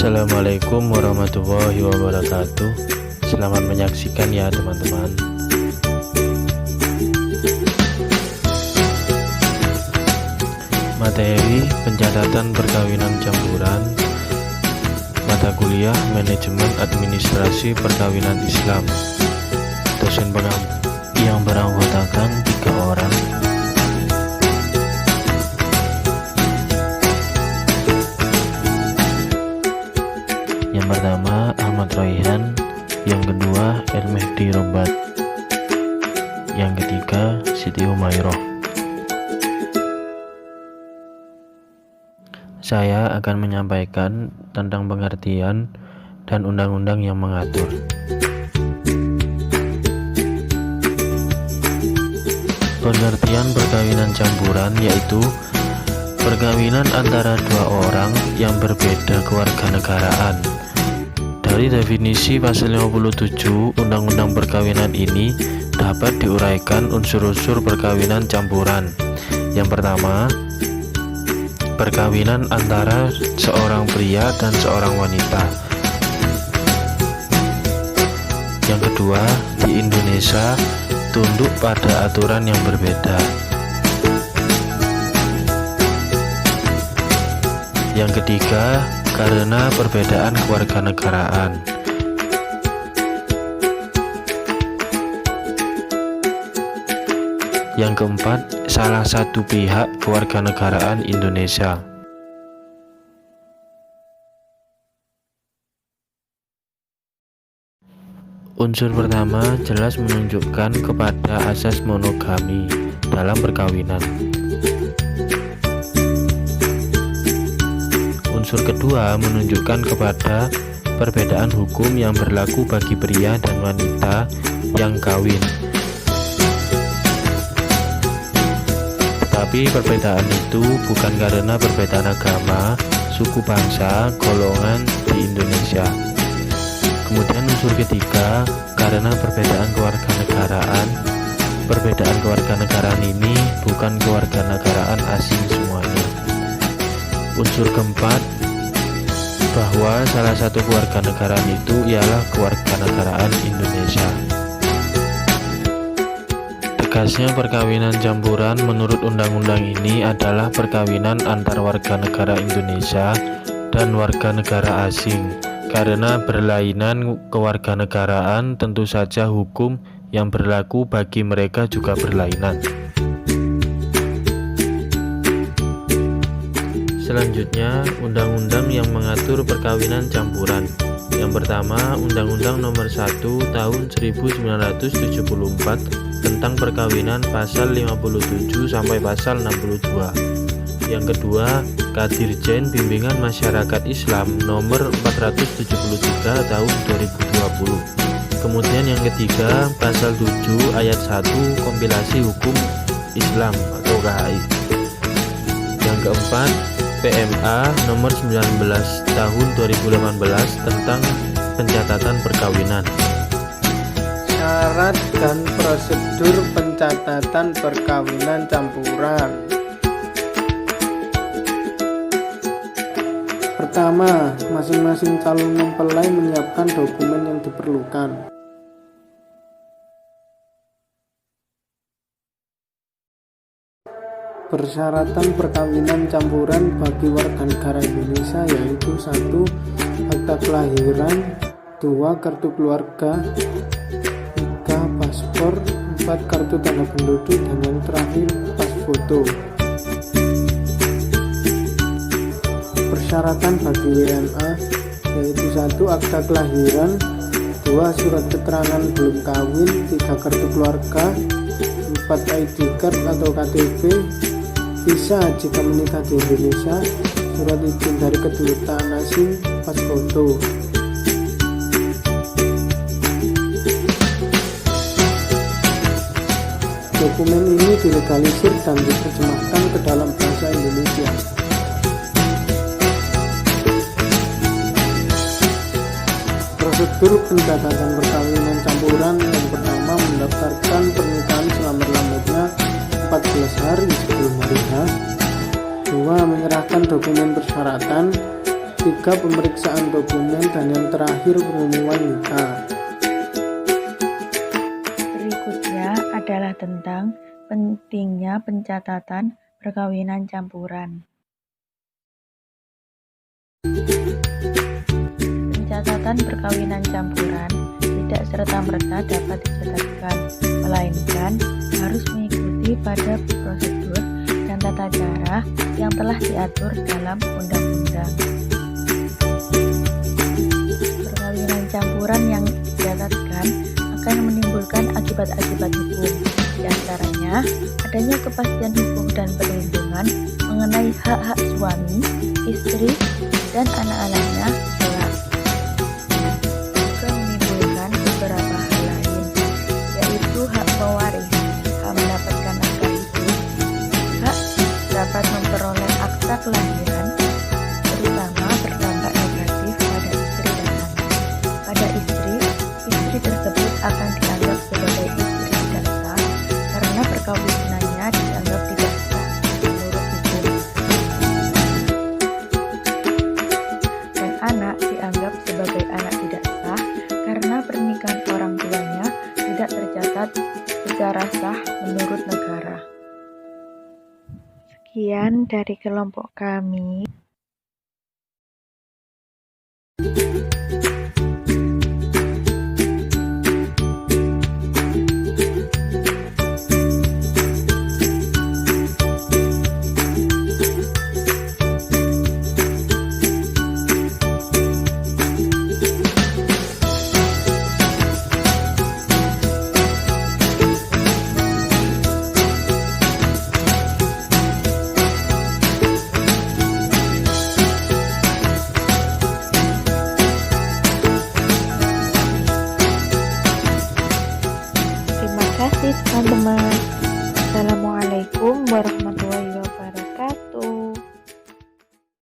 Assalamualaikum warahmatullahi wabarakatuh. Selamat menyaksikan ya teman-teman. Materi pencatatan perkawinan campuran, mata kuliah manajemen administrasi perkawinan Islam. Dosen yang beranggotakan 3 orang. Yang pertama Ahmad Royhan, yang kedua El Mehdi Robat, yang ketiga Siti Humayroh. Saya akan menyampaikan tentang pengertian dan undang-undang yang mengatur. Pengertian perkawinan campuran yaitu perkawinan antara 2 orang yang berbeda kewarganegaraan. Dari definisi pasal 57 Undang-Undang Perkawinan ini dapat diuraikan unsur-unsur perkawinan campuran. Yang pertama, perkawinan antara seorang pria dan seorang wanita. Yang kedua, di Indonesia tunduk pada aturan yang berbeda. Yang ketiga, karena perbedaan kewarganegaraan. Yang keempat, salah satu pihak kewarganegaraan Indonesia. Unsur pertama jelas menunjukkan kepada asas monogami dalam perkawinan. Unsur kedua menunjukkan kepada perbedaan hukum yang berlaku bagi pria dan wanita yang kawin. Tetapi perbedaan itu bukan karena perbedaan agama, suku, bangsa, golongan di Indonesia. Kemudian unsur ketiga karena perbedaan kewarganegaraan. Perbedaan kewarganegaraan ini bukan kewarganegaraan asing semuanya. Unsur keempat, bahwa salah satu kewarganegaraan itu ialah kewarganegaraan Indonesia. Tegasnya perkawinan campuran menurut undang-undang ini adalah perkawinan antar warga negara Indonesia dan warga negara asing. Karena berlainan kewarganegaraan, tentu saja hukum yang berlaku bagi mereka juga berlainan. Selanjutnya, undang-undang yang mengatur perkawinan campuran. Yang pertama, Undang-Undang Nomor 1 Tahun 1974 tentang perkawinan pasal 57 sampai pasal 62. Yang kedua, Kadirjen Bimbingan Masyarakat Islam Nomor 473 Tahun 2020. Kemudian yang ketiga, pasal 7 ayat 1 Kompilasi Hukum Islam atau KHI. Yang keempat, PMA Nomor 19 Tahun 2018 tentang pencatatan perkawinan. Syarat dan prosedur pencatatan perkawinan campuran. Pertama, masing-masing calon mempelai menyiapkan dokumen yang diperlukan. Persyaratan perkawinan campuran bagi warga negara Indonesia yaitu 1. Akta kelahiran, 2. Kartu keluarga, 3. Paspor, 4. Kartu tanda penduduk, dan yang terakhir pas foto. Persyaratan bagi WNA yaitu 1. Akta kelahiran, 2. Surat keterangan belum kawin, 3. Kartu keluarga, 4. ID card atau KTP, visa jika menikah di Indonesia, surat izin dari kedutaan asing, pas foto. Dokumen ini dilegalisir dan diterjemahkan ke dalam bahasa Indonesia. Prosedur pencatatan perkawinan campuran. Yang pertama, mendaftarkan pernikahan selambat-lambatnya 14 hari sebelum hari H. 2. Menyerahkan dokumen persyaratan. 3. Pemeriksaan dokumen, dan yang terakhir pengumuman nikah. Berikutnya adalah tentang pentingnya pencatatan perkawinan campuran. Pencatatan perkawinan campuran tidak serta-merta dapat dicatatkan, melainkan harus mengikuti pada prosedur dan tata cara yang telah diatur dalam undang-undang. Perkawinan campuran yang dicatatkan akan menimbulkan akibat-akibat hukum, di antaranya adanya kepastian hukum dan perlindungan mengenai hak-hak suami, istri, dan anak-anaknya kelak. Juga menimbulkan beberapa hal lain, yaitu hak pewaris, hak mendapatkan nafkah hidup, hak dapat memperoleh akta kelahiran, terutama berdampak negatif pada istri dan anak. Pada istri tersebut akan dianggap sebagai istri tidak sah karena perkawinannya dianggap tidak sah menurut hukum. Dan anak dianggap sebagai anak tidak sah karena pernikahan orang tuanya tidak tercatat secara sah menurut negara. Sekian dari kelompok kami. Terima kasih teman-teman.